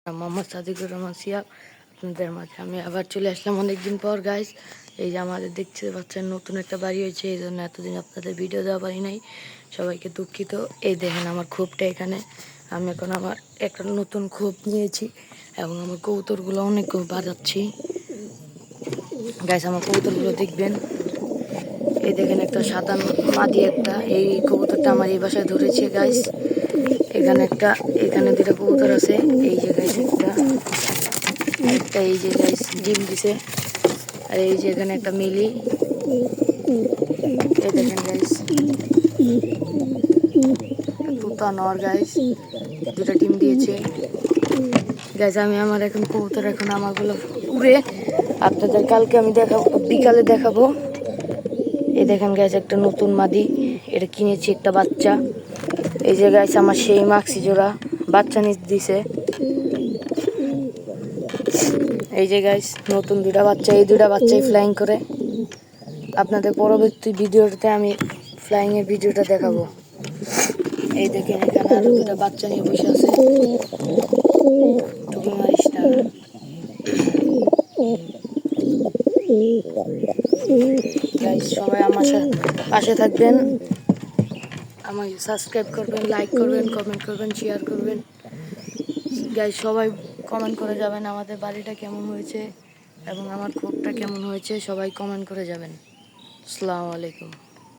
মোহাম্মদ সাদিকুর রহমান সিয়া আপনাদের মাঝে আমি আবার চলে আসলাম অনেকদিন পর গাইস। এই যে আমাদের দেখতে পাচ্ছেন নতুন একটা বাড়ি হয়েছে, এই জন্য এতদিন আপনাদের ভিডিও দেওয়া পারি নাই, সবাইকে দুঃখিত। এই দেখেন আমার খোপটা এখানে, আমি এখন আমার একটা নতুন খোপ নিয়েছি এবং আমার কবুতরগুলো অনেক বাজাচ্ছি গাইস। আমার কবুতরগুলো দেখবেন, এই দেখেন একটা সাদা মাদি একটা, এই কবুতরটা আমার এই বাসায় ধরেছে গাইস। এখানে দুটা কবুতর আছে, এই যে গাইস একটা এই যে গাইস ডিম দিছে, আর এই যে এখানে একটা মিলি, এই দেখেন গাইস তুতা নর গাইস, দুটা ডিম দিয়েছে গাইস। আমি আমার এখন কবুতর এখন আমারগুলো উড়ে আপনাদের কালকে আমি দেখাবো, বিকালে দেখাবো। এই দেখেন গাইস একটা নতুন মাদি, এটা কিনেছি একটা বাচ্চা। এই যে গাইস আমার সেই মাক্সি জোড়া বাচ্চা নিচ দিছে। এই যে গাইস নতুন দুটা বাচ্চা, এই দুটা বাচ্চাই ফ্লাইং করে। আপনাদের পরবর্তী ভিডিওতে আমি ফ্লাইং এর ভিডিওটা দেখাবো। এই দেখেন এখানে আরো দুটা বাচ্চা নিয়ে বসে আছে, টুকি মারিস না গাইস। সবাই আমার পাশে থাকবেন, আমাকে সাবস্ক্রাইব করবেন, লাইক করবেন, কমেন্ট করবেন, শেয়ার করবেন গাইস। সবাই কমেন্ট করে যাবেন আমাদের বাড়িটা কেমন হয়েছে এবং আমার খোপটা কেমন হয়েছে, সবাই কমেন্ট করে যাবেন। আসসালামু আলাইকুম।